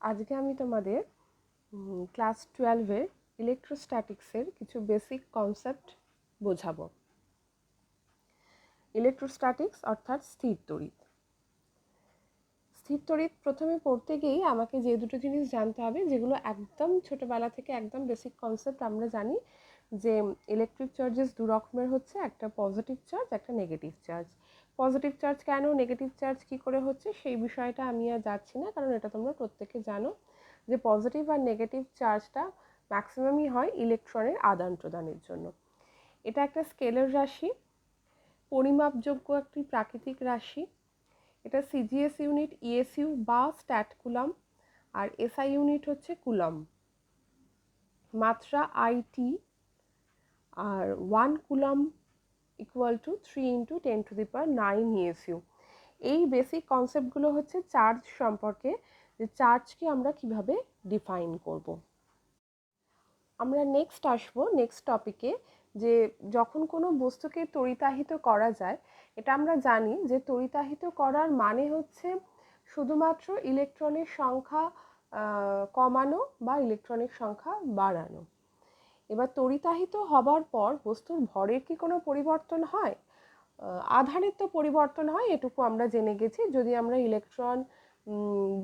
আজকে আমি তোমাদের ক্লাস 12-এর ইলেকট্রোস্ট্যাটিক্সের কিছু বেসিক কনসেপ্ট বোঝাবো। ইলেকট্রোস্ট্যাটিক্স অর্থাৎ স্থির তড়িৎ। স্থির তড়িৎ প্রথমে পড়তে গিয়েই আমাকে যে দুটো জিনিস জানতে হবে, যেগুলো একদম ছোটোবেলা থেকে একদম বেসিক কনসেপ্ট আমরা জানি, যে ইলেকট্রিক চার্জেস দু রকমের হচ্ছে, একটা পজিটিভ চার্জ, একটা নেগেটিভ চার্জ। পজিটিভ চার্জ কেন, নেগেটিভ চার্জ কী করে হচ্ছে, সেই বিষয়টা আমি আর যাচ্ছি না, কারণ এটা তোমরা প্রত্যেকে জানো যে পজিটিভ আর নেগেটিভ চার্জটা ম্যাক্সিমামই হয় ইলেকট্রনের আদান প্রদানের জন্য। এটা একটা স্কেলার রাশি, পরিমাপযোগ্য একটি প্রাকৃতিক রাশি। এটা সিজিএস ইউনিট, ইএসইউ বা স্ট্যাট কুলাম, আর এসআই ইউনিট হচ্ছে কুলাম। মাত্রা আইটি, আর 1 কুলাম ইকুয়াল টু 3 × 10⁹ ইএসইউ। এই বেসিক কনসেপ্টগুলো হচ্ছে চার্জ সম্পর্কে, যে চার্জকে আমরা কিভাবে ডিফাইন করব। আমরা নেক্সট আসবো নেক্সট টপিকে, যে যখন কোনো বস্তুকে তড়িতাহিত করা যায়, এটা আমরা জানি যে তড়িতাহিত করার মানে হচ্ছে শুধুমাত্র ইলেকট্রনের সংখ্যা কমানো বা ইলেকট্রনের সংখ্যা বাড়ানো। এবার তড়িতাহিত হবার পর বস্তুর ভরের কি কোনো পরিবর্তন হয়? আধানের তো পরিবর্তন হয়, এটুকু আমরা জেনে গেছি। যদি আমরা ইলেকট্রন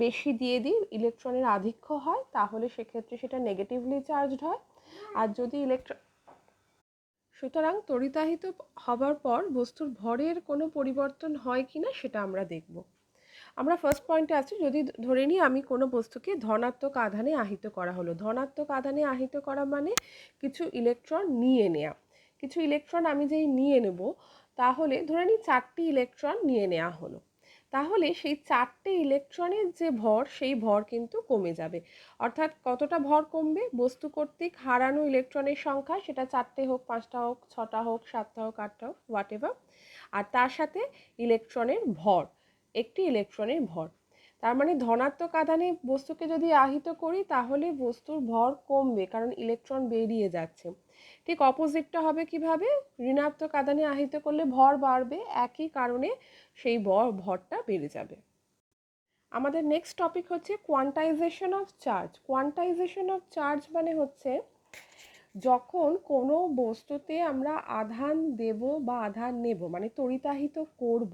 বেশি দিয়ে দিই, ইলেকট্রনের আধিক্য হয়, তাহলে সেক্ষেত্রে সেটা নেগেটিভলি চার্জড হয়। আর যদি সুতরাং তড়িতাহিত হবার পর বস্তুর ভরের কোনো পরিবর্তন হয় কিনা সেটা আমরা দেখব। আমরা ফার্স্ট পয়েন্টে আছি, যদি ধরে নিই আমি কোনো বস্তুকে ধনাত্মক আধানে আহিত করা হলো। ধনাত্মক আধানে আহিত করা মানে কিছু ইলেকট্রন নিয়ে নেওয়া। কিছু ইলেকট্রন আমি যেই নিয়ে নেব, তাহলে ধরে নিই 4টি ইলেকট্রন নিয়ে নেওয়া হলো, তাহলে সেই 4টে ইলেকট্রনের যে ভর, সেই ভর কিন্তু কমে যাবে। অর্থাৎ কতটা ভর কমবে? বস্তু কর্তৃক হারানো ইলেকট্রনের সংখ্যা, সেটা 4টে হোক, 5টা হোক, 6টা হোক, 7টা হোক, 8টা হোক, হোয়াট এভার। আর তার সাথে ইলেকট্রনের ভর, একটি ইলেকট্রনের ভর। তার মানে ধনাত্মক আধানে বস্তুকে যদি আহিত করি, তাহলে বস্তুর ভর কমবে, কারণ ইলেকট্রন বেরিয়ে যাচ্ছে। ঠিক অপোজিটটা হবে কিভাবে? ঋণাত্মক আধানে আহিত করলে ভর বাড়বে, একই কারণে সেই ভরটা বেড়ে যাবে। আমাদের নেক্সট টপিক হচ্ছে quantisation of charge. Quantisation of charge মানে হচ্ছে যখন কোনো বস্তুতে আমরা আধান দেব বা আধান নেব, মানে তড়িতাহিত করব,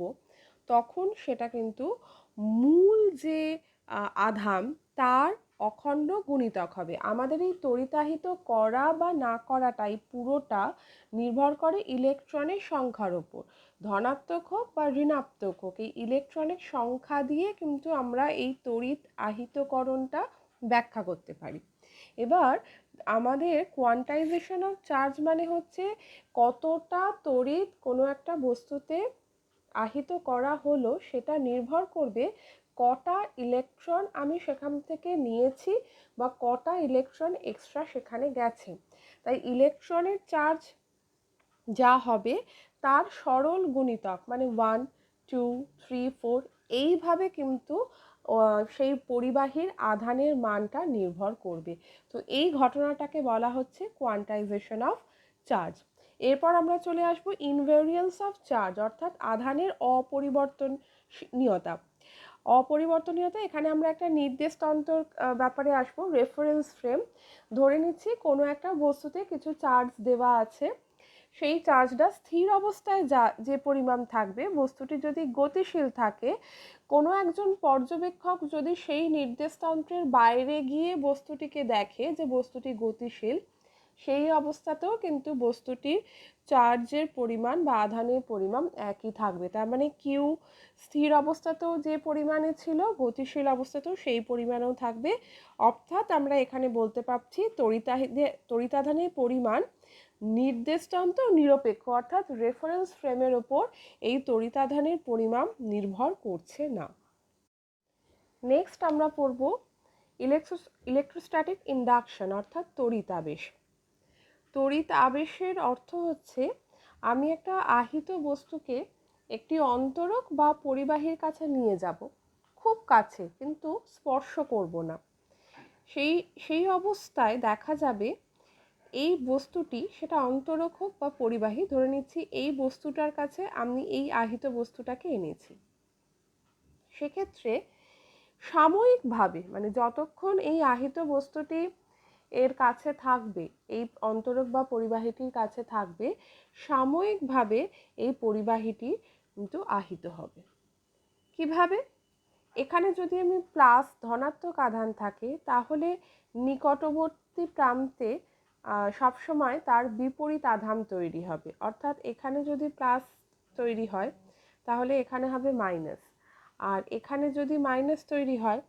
তখন সেটা কিন্তু মূল যে আধান তার অখণ্ড গুণিতক হবে। আমাদের এই তড়িতাহিত করা বা না করাটাই পুরোটা নির্ভর করে ইলেকট্রনের সংখ্যার ওপর। ধনাত্মক হোক বা ঋণাত্মক হোক, এই ইলেকট্রনের সংখ্যা দিয়ে কিন্তু আমরা এই তড়িৎ আহিতকরণটা ব্যাখ্যা করতে পারি। এবার আমাদের কোয়ান্টাইজেশন অফ চার্জ মানে হচ্ছে কতটা তড়িৎ কোনো একটা বস্তুতে আহিত করা হলো, সেটা নির্ভর করবে কটা ইলেকট্রন আমি সেখান থেকে নিয়েছি বা কটা ইলেকট্রন এক্সট্রা সেখানে গেছে। তাই ইলেকট্রনের চার্জ যা হবে তার সরল গুণিতক, মানে 1, 2, 3, 4, এইভাবে কিন্তু সেই পরিবাহীর আধানের মানটা নির্ভর করবে। তো এই ঘটনাটাকে বলা হচ্ছে কোয়ান্টাইজেশন অফ চার্জ। এরপর আমরা চলে আসব ইনভ্যারিয়েন্স অফ চার্জ, অর্থাৎ আধানের অপরিবর্তনীয়তা। অপরিবর্তনীয়তা, এখানে আমরা একটা নির্দেশতন্ত্রর ব্যাপারে আসব। রেফারেন্স ফ্রেম, ধরে নিচ্ছি কোনো একটা বস্তুতে কিছু চার্জ দেওয়া আছে, সেই চার্জটা স্থির অবস্থায় যে পরিমাণ থাকবে, বস্তুটি যদি গতিশীল থাকে, কোনো একজন পর্যবেক্ষক যদি সেই নির্দেশতন্ত্রের বাইরে গিয়ে বস্তুটিকে দেখে যে বস্তুটি গতিশীল, সেই অবস্থাতেও কিন্তু বস্তুটির চার্জের পরিমাণ বা আধানের পরিমাণ একই থাকবে। তার মানে কিউ স্থির অবস্থাতেও যে পরিমাণে ছিল, গতিশীল অবস্থাতেও সেই পরিমাণেও থাকবে। অর্থাৎ আমরা এখানে বলতে পারছি তড়িতাধানের পরিমাণ নির্দেশতন্ত্র নিরপেক্ষ, অর্থাৎ রেফারেন্স ফ্রেমের ওপর এই তড়িতাধানের পরিমাণ নির্ভর করছে না। নেক্সট আমরা পড়ব ইলেকট্রোস্ট্যাটিক ইন্ডাকশন, অর্থাৎ তড়িৎ আবেশ। তড়িৎ আবেশের অর্থ হচ্ছে আমি একটা আহিত বস্তুকে একটি অন্তরক বা পরিবাহীর কাছে নিয়ে যাব, খুব কাছে, কিন্তু স্পর্শ করব না। সেই অবস্থায় দেখা যাবে এই বস্তুটি, সেটা অন্তরক হোক বা পরিবাহী, ধরে নিচ্ছি এই বস্তুটার কাছে আমি এই আহিত বস্তুটাকে এনেছি, সেক্ষেত্রে সাময়িকভাবে, মানে যতক্ষণ এই আহিত বস্তুটি এর কাছে থাকবে, এই অন্তরক বা পরিবাহীটির কাছে থাকবে, সাময়িকভাবে এই পরিবাহীটি কিন্তু আহিত হবে। কিভাবে? এখানে যদি আমি প্লাস ধনাত্মক আধান থাকে, তাহলে নিকটবর্তী প্রান্তে সবসময় তার বিপরীত আধান তৈরি হবে। অর্থাৎ এখানে যদি প্লাস তৈরি হয়, তাহলে এখানে হবে মাইনাস। আর এখানে যদি মাইনাস তৈরি হয়,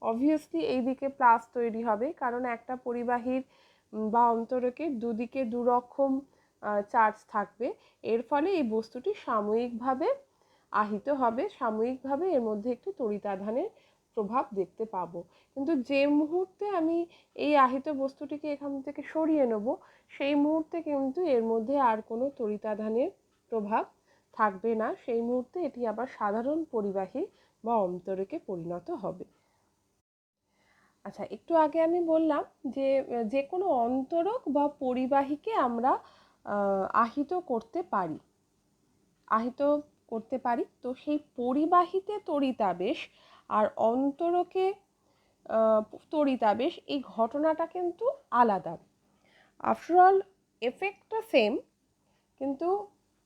অবভিয়াসলি এই দিকে প্লাস তৈরি হবে, কারণ একটা পরিবাহীর বা অন্তরকের দুদিকে দুরকম চার্জ থাকবে। এর ফলে এই বস্তুটি সাময়িকভাবে আহিত হবে, সাময়িকভাবে এর মধ্যে একটি তড়িতাধানের প্রভাব দেখতে পাবো। কিন্তু যে মুহূর্তে আমি এই আহিত বস্তুটিকে এখান থেকে সরিয়ে নেব, সেই মুহূর্তে কিন্তু এর মধ্যে আর কোনো তড়িতাধানের প্রভাব থাকবে না। সেই মুহূর্তে এটি আবার সাধারণ পরিবাহী বা অন্তরকে পরিণত হবে। আচ্ছা, একটু আগে আমি বললাম যে যে কোনো অন্তরক বা পরিবাহীকে আমরা আহিত করতে পারি, তো সেই পরিবাহীতে তড়িতাবেশ আর অন্তরকে তড়িতাবেশ, এই ঘটনাটা কিন্তু আলাদা। আফটারঅল এফেক্টটা সেম, কিন্তু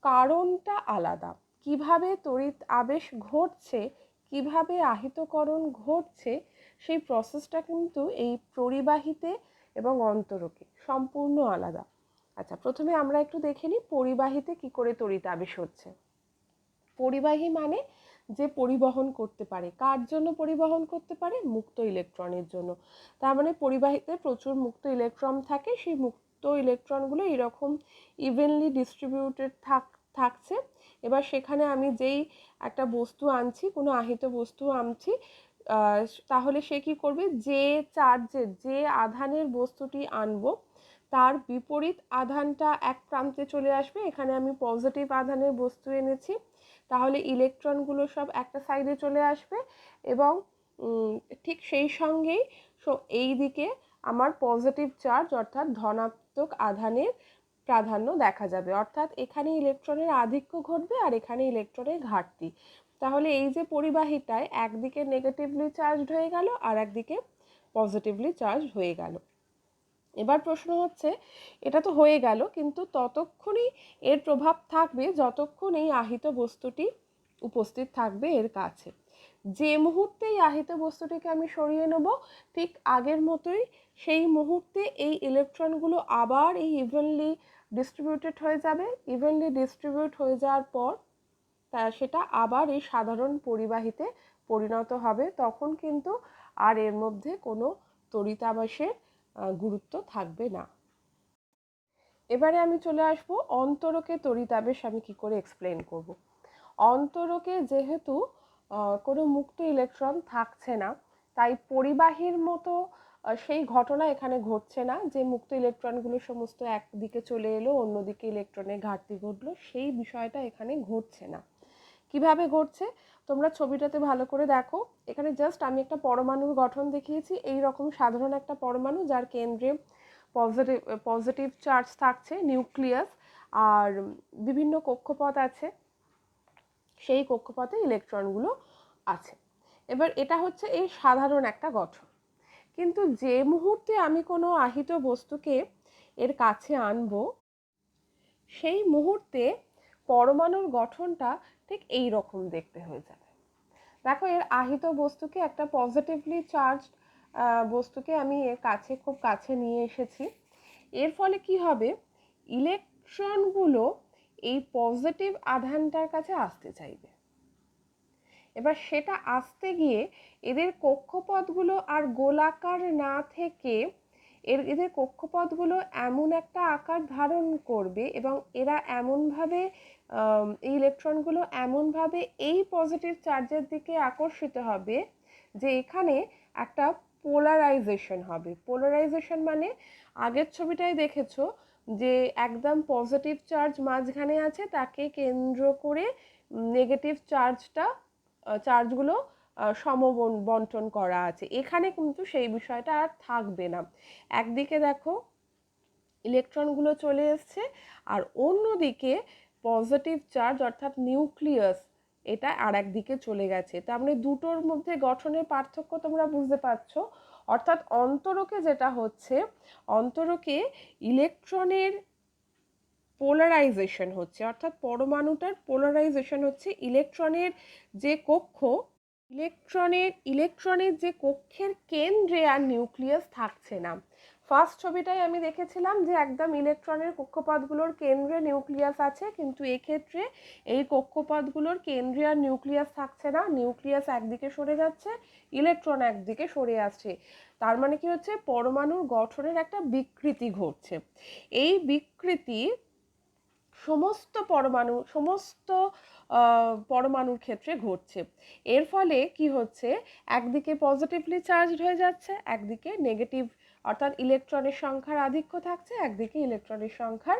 কারণটা আলাদা। কিভাবে তড়িৎ আবেশ ঘটছে, কিভাবে আহিতকরণ ঘটছে, সেই প্রসেসটা কিন্তু এই পরিবাহীতে এবং অন্তরকে সম্পূর্ণ আলাদা। আচ্ছা, প্রথমে আমরা একটু দেখে নিই পরিবাহীতে কি করে তড়িৎ আবেশ হচ্ছে। পরিবাহী মানে যে পরিবহন করতে পারে। কার জন্য পরিবহন করতে পারে? মুক্ত ইলেকট্রনের জন্য। তার মানে পরিবাহীতে প্রচুর মুক্ত ইলেকট্রন থাকে, সেই মুক্ত ইলেকট্রনগুলো এরকম ইভেনলি ডিস্ট্রিবিউটেড থাকছে। এবার সেখানে আমি যেই একটা বস্তু আনছি, কোনো আহিত বস্তু আনছি, তাহলে সে কি করবে? যে চার্জের, যে আধানের বস্তুটি আনবো, তার বিপরীত আধানটা এক প্রান্তে চলে আসবে। এখানে আমি পজিটিভ আধানের বস্তু এনেছি, তাহলে ইলেকট্রনগুলো সব একটা সাইডে চলে আসবে এবং ঠিক সেই সঙ্গেই এই দিকে আমার পজিটিভ চার্জ অর্থাৎ ধনাত্মক আধানের প্রাধান্য দেখা যাবে। অর্থাৎ এখানে ইলেকট্রনের আধিক্য ঘটবে আর এখানে ইলেকট্রনের ঘাটতি। তাহলে এই যে পরিবাহীটায় একদিকে নেগেটিভলি চার্জড হয়ে গেল আর একদিকে পজিটিভলি চার্জ হয়ে গেল। এবার প্রশ্ন হচ্ছে, এটা তো হয়ে গেল, কিন্তু ততক্ষণই এর প্রভাব থাকবে যতক্ষণ এই আহিত বস্তুটি উপস্থিত থাকবে এর কাছে। যে মুহূর্তে এই আহিত বস্তুটিকে আমি সরিয়ে নেব, ঠিক আগের মতোই সেই মুহূর্তে এই ইলেকট্রনগুলো আবার এই ইভেনলি ডিস্ট্রিবিউটেড হয়ে যাবে। ইভেনলি ডিস্ট্রিবিউট হয়ে যাওয়ার পর সেটা আবার এই সাধারণ পরিবাহীতে পরিণত হবে। তখন কিন্তু আর এর মধ্যে কোনো তড়িতাবেশের গুরুত্ব থাকবে না। এবারে আমি চলে আসব অন্তরকে তড়িতাবেশ আমি কি করে এক্সপ্লেন করব। অন্তরকে যেহেতু কোনো মুক্ত ইলেকট্রন থাকছে না, তাই পরিবাহীর মতো সেই ঘটনা এখানে ঘটছে না যে মুক্ত ইলেকট্রনগুলো সমস্ত একদিকে চলে এলো, অন্যদিকে ইলেকট্রনের ঘাটতি ঘটলো, সেই বিষয়টা এখানে ঘটছে না। কিভাবে ঘটছে তোমরা ছবিটাতে ভালো করে দেখো। এখানে জাস্ট আমি একটা পরমাণুর গঠন দেখিয়েছি। এই রকম সাধারণ একটা পরমাণু, যার কেন্দ্রে পজিটিভ চার্জ থাকছে, নিউক্লিয়াস, আর বিভিন্ন কক্ষপথ আছে, সেই কক্ষপথে ইলেকট্রনগুলো আছে। এবার এটা হচ্ছে এই সাধারণ একটা গঠন। কিন্তু যে মুহূর্তে আমি কোনো আহিত বস্তুকে এর কাছে আনবো, সেই মুহূর্তে পরমাণুর গঠনটা ঠিক এই রকম দেখতে হয়ে যাবে। দেখো, এর আহিত বস্তুকে, একটা পজিটিভলি চার্জ বস্তুকে আমি এর কাছে, খুব কাছে নিয়ে এসেছি। এর ফলে কি হবে? ইলেকট্রনগুলো এই পজিটিভ আধানটার কাছে আসতে চাইবে। এবার সেটা আসতে গিয়ে এদের কক্ষপথগুলো আর গোলাকার না থেকে এদের কক্ষপথগুলো এমন একটা আকার ধারণ করবে এবং এরা এমনভাবে, এই ইলেকট্রনগুলো এমনভাবে এই পজিটিভ চার্জের দিকে আকর্ষিত হবে যে এখানে একটা পোলারাইজেশন হবে। পোলারাইজেশন মানে আগের ছবিটায় দেখেছো যে একদম পজিটিভ চার্জ মাঝখানে আছে, তাকে কেন্দ্র করে নেগেটিভ চার্জগুলো সমবন্টন করা আছে। এখানে কিন্তু সেই বিষয়টা আর থাকবে না। একদিকে দেখো ইলেকট্রনগুলো চলে এসছে আর অন্যদিকে পজিটিভ চার্জ অর্থাৎ নিউক্লিয়াস এটা আর একদিকে চলে গেছে। তার মানে দুটোর মধ্যে গঠনের পার্থক্য তোমরা বুঝতে পারছো। অর্থাৎ অন্তরকে যেটা হচ্ছে, অন্তরকে ইলেকট্রনের পোলারাইজেশন হচ্ছে, অর্থাৎ পরমাণুটার পোলারাইজেশন হচ্ছে। ইলেকট্রনের যে কক্ষ, ইলেকট্রনের যে কক্ষের কেন্দ্রে আর নিউক্লিয়াস থাকছে না। ফার্স্ট ছবিটায় আমি দেখেছিলাম যে একদম ইলেকট্রনের কক্ষপথগুলোর কেন্দ্রে নিউক্লিয়াস আছে, কিন্তু এক্ষেত্রে এই কক্ষপথগুলোর কেন্দ্রে আর নিউক্লিয়াস থাকছে না, নিউক্লিয়াস একদিকে সরে যাচ্ছে, ইলেকট্রন একদিকে সরে আসছে। তার মানে কি হচ্ছে, পরমাণুর গঠনের একটা বিকৃতি ঘটছে। এই বিকৃতি সমস্ত পরমাণুর ক্ষেত্রে ঘটছে। এর ফলে কি হচ্ছে, একদিকে পজিটিভলি চার্জড হয়ে যাচ্ছে, একদিকে নেগেটিভ, অর্থাৎ ইলেকট্রনের সংখ্যার আধিক্য থাকছে, একদিকে ইলেকট্রনের সংখ্যার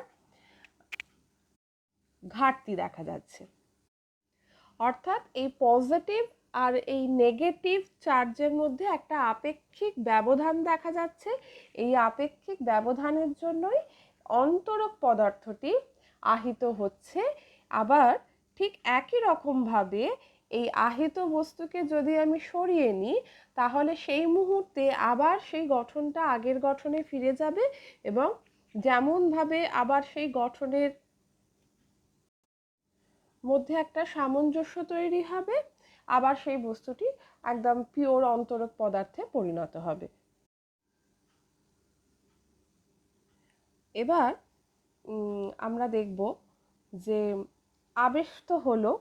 ঘাটতি দেখা যাচ্ছে। অর্থাৎ এই পজিটিভ আর এই নেগেটিভ চার্জের মধ্যে একটা আপেক্ষিক ব্যবধান দেখা যাচ্ছে। এই আপেক্ষিক ব্যবধানের জন্যই অন্তরক পদার্থটি আহিত হচ্ছে। আবার ঠিক একই রকমভাবে এই আহিত বস্তুকে যদি আমি সরিয়ে নিই, তাহলে সেই মুহূর্তে আবার সেই গঠনটা আগের গঠনে ফিরে যাবে, এবং যেমনভাবে আবার সেই গঠনের মধ্যে একটা সামঞ্জস্য তৈরি হবে, আবার সেই বস্তুটি একদম পিওর অন্তরক পদার্থে পরিণত হবে। এবার আমরা দেখব যে আবেশ তো হলো,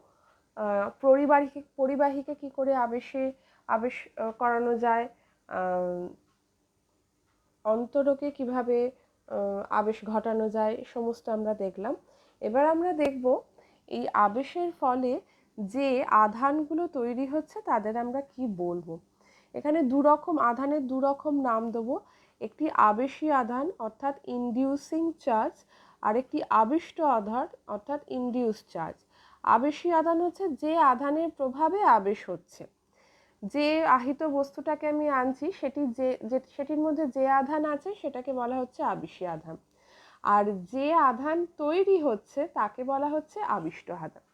পরিবাহীকে কি করে আবেশ করানো যায়, অন্তরকে কিভাবে আবেশ ঘটানো যায়, সমস্ত আমরা দেখলাম। এবার আমরা দেখব এই আবেশের ফলে যে আধানগুলো তৈরি হচ্ছে তাদের আমরা কি বলবো। এখানে আধানের দুরকম নাম দেবো। একটি আবেশী আধান অর্থাৎ ইনডিউসিং চার্জ, আর একটি আবিষ্ট আধান অর্থাৎ ইনডিউস চার্জ। আবেশী আধান হচ্ছে যে আধানের প্রভাবে আবেশ হচ্ছে। যে আহিত বস্তুটাকে আমি আনছি সেটির মধ্যে যে আধান আছে সেটাকে বলা হচ্ছে আবেশী আধান, আর যে আধান তৈরি হচ্ছে তাকে বলা হচ্ছে আবিষ্ট আধান।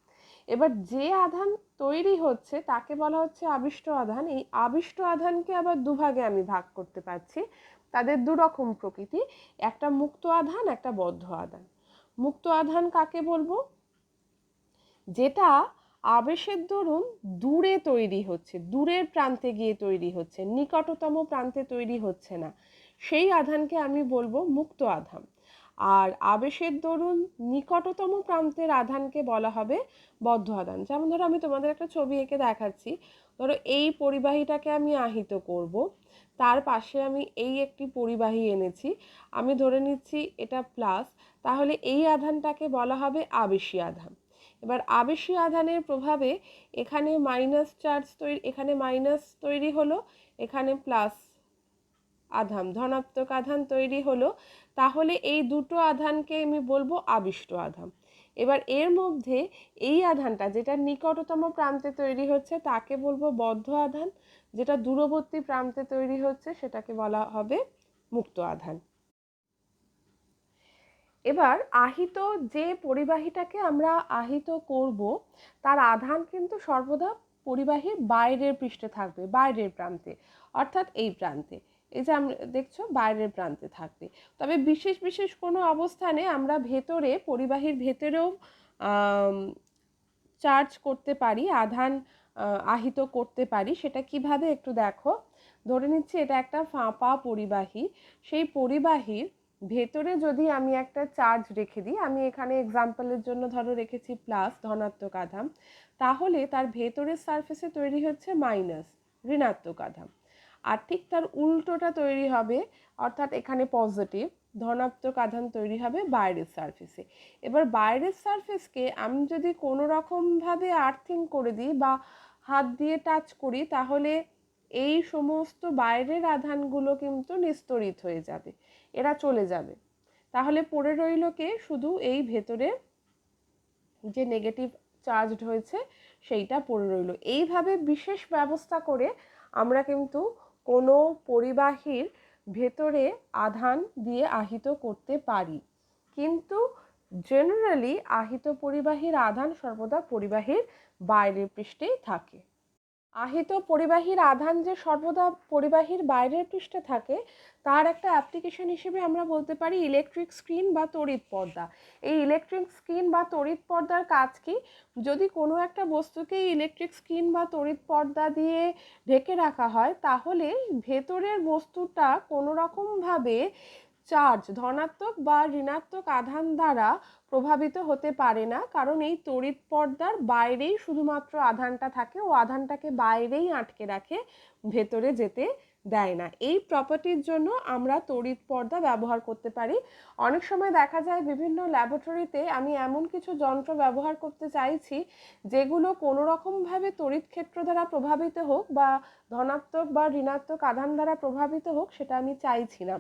এবার যে আধান তৈরি হচ্ছে তাকে বলা হচ্ছে আবিষ্ট আধান। এই আবিষ্ট আধানকে আবার দুভাগে আমি ভাগ করতে পারছি, তাদের দুরকম প্রকৃতি, একটা মুক্ত আধান, একটা বদ্ধ আধান। মুক্ত আধান কাকে বলবো? যেটা আবেশের দরুন দূরে তৈরি হচ্ছে, দূরের প্রান্তে গিয়ে তৈরি হচ্ছে, নিকটতম প্রান্তে তৈরি হচ্ছে না, সেই আধানকে আমি বলবো মুক্ত আধান। আর আবেশের দরুন নিকটতম প্রান্তের আধানকে বলা হবে বদ্ধ আধান। যেমন ধরো আমি তোমাদের একটা ছবি এঁকে দেখাচ্ছি, ধরো এই পরিবাহীটাকে আমি আহিত করব, তার পাশে আমি এই একটি পরিবাহী এনেছি, আমি ধরে নিচ্ছি এটা প্লাস, তাহলে এই আধানটাকে বলা হবে আবেশী আধান। এবার আবেশী আধানের প্রভাবে এখানে এখানে মাইনাস তৈরি হলো, এখানে প্লাস আধান, ধনাত্মক আধান তৈরি হলো, তাহলে এই দুটো আধানকে আমি বলবো আবিষ্ট আধান। এবার এর মধ্যে এই আধানটা যেটা নিকটতম প্রান্তে তৈরি হচ্ছে তাকে বলবো বদ্ধ আধান, যেটা দূরবর্তী প্রান্তে তৈরি হচ্ছে সেটাকে বলা হবে মুক্ত আধান। এবার আহিত যে পরিবাহীটাকে আমরা আহিত করব, তার আধান কিন্তু সর্বদা পরিবাহীর বাইরের পৃষ্ঠে থাকবে, বাইরের প্রান্তে, অর্থাৎ এই প্রান্তে। এই যে আমরা দেখছো বাইরের প্রান্তে থাকবে। তবে বিশেষ বিশেষ কোনো অবস্থানে আমরা পরিবাহীর ভেতরেও চার্জ করতে পারি, আধান আহিত করতে পারি। সেটা কিভাবে একটু দেখো। ধরে নিচ্ছি এটা একটা ফাঁপা পরিবাহী, সেই পরিবাহীর ভেতরে যদি আমি একটা চার্জ রেখে দিই, আমি এখানে এক্সাম্পলের জন্য ধরো রেখেছি প্লাস, ধনাত্মক আধান, তাহলে তার ভেতরের সারফেসে তৈরি হচ্ছে মাইনাস, ঋণাত্মক আধান। আর ঠিক তার উল্টোটা তৈরি হবে, অর্থাৎ এখানে পজিটিভ, ধনাত্মক আধান তৈরি হবে বাইরের সারফেসে। এবার বাইরের সারফেসকে আমি যদি কোনো রকমভাবে আর্থিং করে দিই বা হাত দিয়ে টাচ করি, তাহলে এই সমস্ত বাইরের আধানগুলো কিন্তু নিস্তড়িত হয়ে যাবে, এরা চলে যাবে। তাহলে পড়ে রইল কে? শুধু এই ভেতরে যে নেগেটিভ চার্জড হয়েছে সেইটা পড়ে রইল। এইভাবে বিশেষ ব্যবস্থা করে আমরা কিন্তু কোনো পরিবাহীর ভেতরে আধান দিয়ে আহিত করতে পারি, কিন্তু জেনারেলি আহিত পরিবাহীর আধান সর্বদা পরিবাহীর বাইরের পৃষ্ঠেই থাকে। আহিত পরিবাহীর আধান যে সর্বদা পরিবাহীর বাইরের পৃষ্ঠে থাকে তার একটা অ্যাপ্লিকেশন হিসেবে আমরা বলতে পারি ইলেকট্রিক স্ক্রিন বা তড়িৎ পর্দা। এই ইলেকট্রিক স্ক্রিন বা তড়িৎ পর্দার কাজ কি, যদি কোনো একটা বস্তুকে ইলেকট্রিক স্ক্রিন বা তড়িৎ পর্দা দিয়ে ঢেকে রাখা হয় তাহলে ভেতরের বস্তুটা কোনো রকমভাবে চার্জ ধনাত্মক বা ঋণাত্মক আধান দ্বারা প্রভাবিত হতে পারে না, কারণ এই তড়িৎ পর্দার বাইরেই শুধুমাত্র আধানটা থাকে ও আধানটাকে বাইরেই আটকে রাখে, ভেতরে যেতে দেয় না। এই প্রপার্টির জন্য আমরা তড়িৎ পর্দা ব্যবহার করতে পারি। অনেক সময় দেখা যায় বিভিন্ন ল্যাবরেটরিতে আমি এমন কিছু যন্ত্র ব্যবহার করতে চাইছি যেগুলো কোনো রকমভাবে তড়িৎ ক্ষেত্র দ্বারা প্রভাবিত হোক বা ধনাত্মক বা ঋণাত্মক আধান দ্বারা প্রভাবিত হোক, সেটা আমি চাইছি না।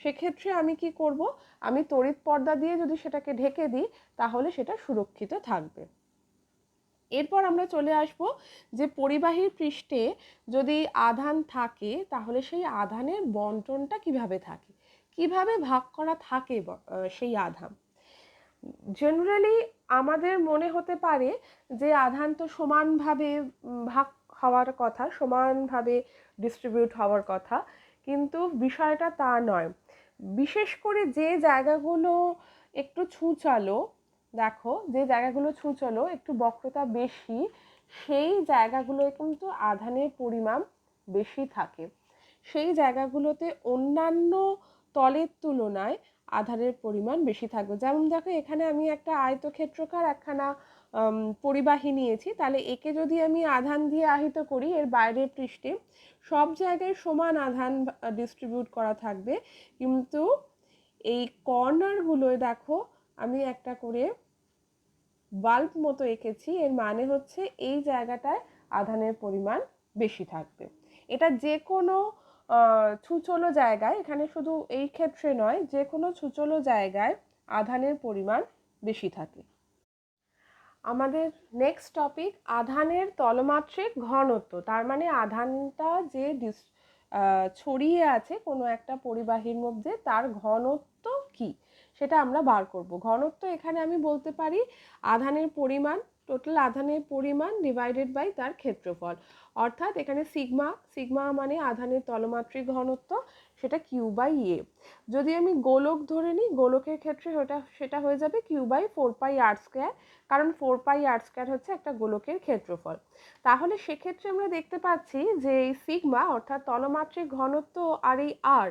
সেক্ষেত্রে আমি কি করব, আমি তড়িৎ পর্দা দিয়ে যদি সেটাকে ঢেকে দিই তাহলে সেটা সুরক্ষিত থাকবে। এরপর আমরা চলে আসব যে পরিবাহীর পৃষ্ঠে যদি আধান থাকে তাহলে সেই আধানের বণ্টনটা কিভাবে থাকে, কিভাবে ভাগ করা থাকে সেই আধান। জেনারেলি আমাদের মনে হতে পারে যে আধান তো সমানভাবে ভাগ হওয়ার কথা, সমানভাবে ডিস্ট্রিবিউট হওয়ার কথা, কিন্তু বিষয়টা তা নয়। বিশেষ করে যে জায়গাগুলো একটু ছুঁচালো, দেখো যে জায়গাগুলো ছুঁচলো একটু বক্রতা বেশি, সেই জায়গাগুলোয় কিন্তু আধানের পরিমাণ বেশি থাকে। সেই জায়গাগুলোতে অন্যান্য তলের তুলনায় আধানের পরিমাণ বেশি থাকবে। যেমন দেখো এখানে আমি একটা আয়তক্ষেত্রকার একখানা পরিবাহী নিয়েছি, তাহলে একে যদি আমি আধান দিয়ে আহিত করি এর বাইরের পৃষ্ঠে সব জায়গায় সমান আধান ডিস্ট্রিবিউট করা থাকবে, কিন্তু এই কর্নারগুলোয় দেখো আমি একটা করে বাল্ব মতো এঁকেছি, এর মানে হচ্ছে এই জায়গাটায় আধানের পরিমাণ বেশি থাকবে। এটা যে কোনো ছুঁচলো জায়গায়, এখানে শুধু এই ক্ষেত্রে নয়, যে কোনো ছুঁচলো জায়গায় আধানের পরিমাণ বেশি থাকে। আমাদের নেক্সট টপিক আধানের তলমাত্রিক ঘনত্ব, তার মানে আধানটা যে ছড়িয়ে আছে কোনো একটা পরিবাহীর মধ্যে তার ঘনত্ব কি সেটা আমরা বার করব। ঘনত্ব এখানে আমি বলতে পারি আধানের পরিমাণ, টোটাল আধানের পরিমাণ ডিভাইডেড বাই তার ক্ষেত্রফল, অর্থাৎ এখানে সিগমা, সিগমা মানে আধানের তলমাত্রিক ঘনত্ব, সেটা কিউ বাই এ। যদি আমি গোলক ধরে নিই, গোলকের ক্ষেত্রে সেটা হয়ে যাবে কিউ বাই 4πr², কারণ 4πr² হচ্ছে একটা গোলকের ক্ষেত্রফল। তাহলে সেক্ষেত্রে আমরা দেখতে পাচ্ছি যে এই সিগমা অর্থাৎ তলমাত্রিক ঘনত্ব আর এই আর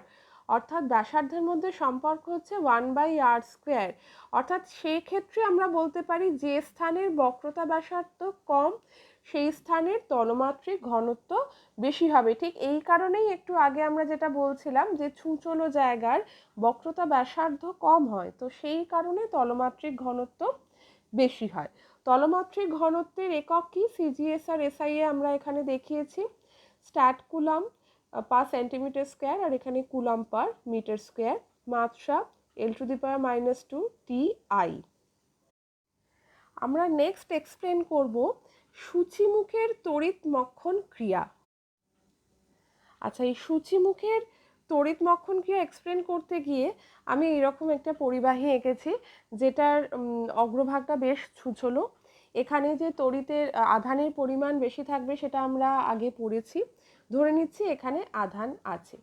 অর্থাৎ ব্যাসার্ধের মধ্যে সম্পর্ক হচ্ছে 1/r², অর্থাৎ সেই ক্ষেত্রে আমরা বলতে পারি যে স্থানের বক্রতা ব্যাসার্ধ কম সেই স্থানের তলমাত্রিক ঘনত্ব বেশি হবে। ঠিক এই কারণেই একটু আগে আমরা যেটা বলছিলাম যে ছুঁচলো জায়গার বক্রতা ব্যাসার্ধ কম হয়, তো সেই কারণে তলমাত্রিক ঘনত্ব বেশি হয়। তলমাত্রিক ঘনত্বের একক কি, সিজিএস আর এসআইএ আমরা এখানে দেখিয়েছি, stat coulomb per centimetre square আর এখানে কুলাম পার মিটার স্কোয়ার, মাত্রা L⁻⁻² TI। আমরা নেক্সট এক্সপ্লেন করব সূচিমুখের তড়িৎ মক্ষণ ক্রিয়া। আচ্ছা, এই সূচিমুখের তড়িৎ মক্ষণ ক্রিয়া এক্সপ্লেন করতে গিয়ে আমি এরকম একটা পরিবাহী এঁকেছি যেটার অগ্রভাগটা বেশ ছুঁচলো। এখানে যে তড়িতের আধানের পরিমাণ বেশি থাকবে সেটা আমরা আগে পড়েছি। ধরে নিচ্ছি এখানে আধান আছে,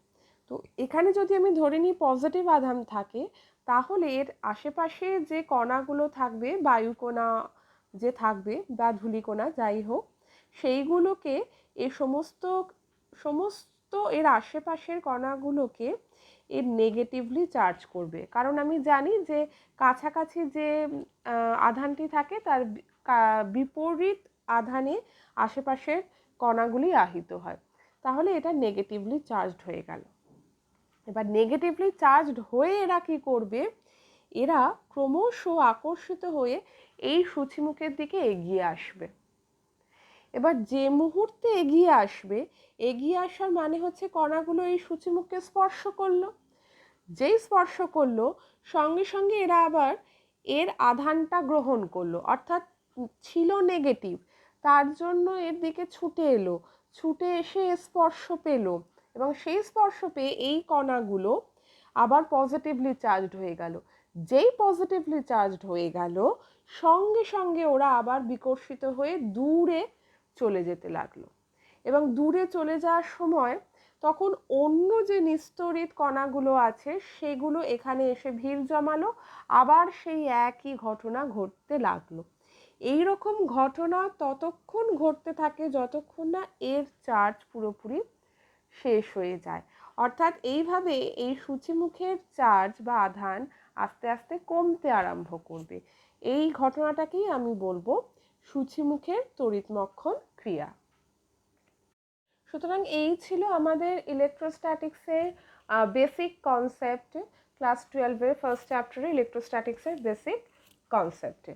তো এখানে যদি আমি ধরে নিই পজিটিভ আধান থাকে তাহলে এর আশেপাশে যে কণাগুলো থাকবে, বায়ুকণা যে থাকবে বা ধূলিকণা যাই হোক, সেইগুলোকে এই সমস্ত এর আশেপাশের কণাগুলোকে এর নেগেটিভলি চার্জ করবে, কারণ আমি জানি যে কাছাকাছি যে আধানটি থাকে তার বিপরীত আধানে আশেপাশের কণাগুলি আহিত হয়, তাহলে এটা নেগেটিভলি চার্জড হয়ে গেল। এবার নেগেটিভলি চার্জড হয়ে এরা কি করবে, এরা ক্রমশ আকর্ষিত হয়ে এই সূচিমুখের দিকে এগিয়ে আসবে। এবার যে মুহূর্তে এগিয়ে আসবে, এগিয়ে আসার মানে হচ্ছে কণাগুলো এই সূচিমুখকে স্পর্শ করলো, যেই স্পর্শ করলো সঙ্গে সঙ্গে এরা আবার এর আধানটা গ্রহণ করলো, অর্থাৎ ছিল নেগেটিভ তার জন্য এর দিকে ছুটে এলো, ছুটে এসে স্পর্শ পেল এবং সেই স্পর্শ পেয়ে এই কণাগুলো আবার পজিটিভলি চার্জড হয়ে গেল। যেই পজিটিভলি চার্জড হয়ে গেল সঙ্গে সঙ্গে ওরা আবার বিকর্ষিত হয়ে দূরে চলে যেতে লাগলো। এবং দূরে চলে যাওয়ার সময় তখন অন্য যে নিস্তড়িত কণাগুলো আছে সেগুলো এখানে এসে ভিড় জমালো, আবার সেই একই ঘটনা ঘটতে লাগলো। এই রকম ঘটনা ততক্ষণ ঘটতে থাকে যতক্ষণ না এর চার্জ পুরোপুরি শেষ হয়ে যায়। অর্থাৎ এইভাবে এই সূচিমুখের চার্জ বা আধান আস্তে আস্তে কমতে আরম্ভ করবে। এই ঘটনাটাকেই আমি বলবো সূচিমুখের তড়িৎমক্ষণ ক্রিয়া। সুতরাং এই ছিল আমাদের ইলেকট্রোস্ট্যাটিক্সের বেসিক কনসেপ্ট, ক্লাস 12-এর ফার্স্ট চ্যাপ্টারে ইলেকট্রোস্ট্যাটিক্সের বেসিক কনসেপ্টে।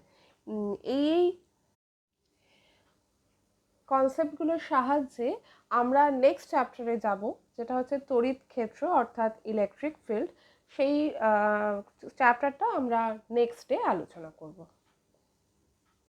এই কনসেপ্টগুলোর সাহায্যে আমরা নেক্সট চ্যাপ্টারে যাব, যেটা হচ্ছে তড়িৎ ক্ষেত্র অর্থাৎ ইলেকট্রিক ফিল্ড। সেই চ্যাপ্টারটা আমরা নেক্সট ডে আলোচনা করব।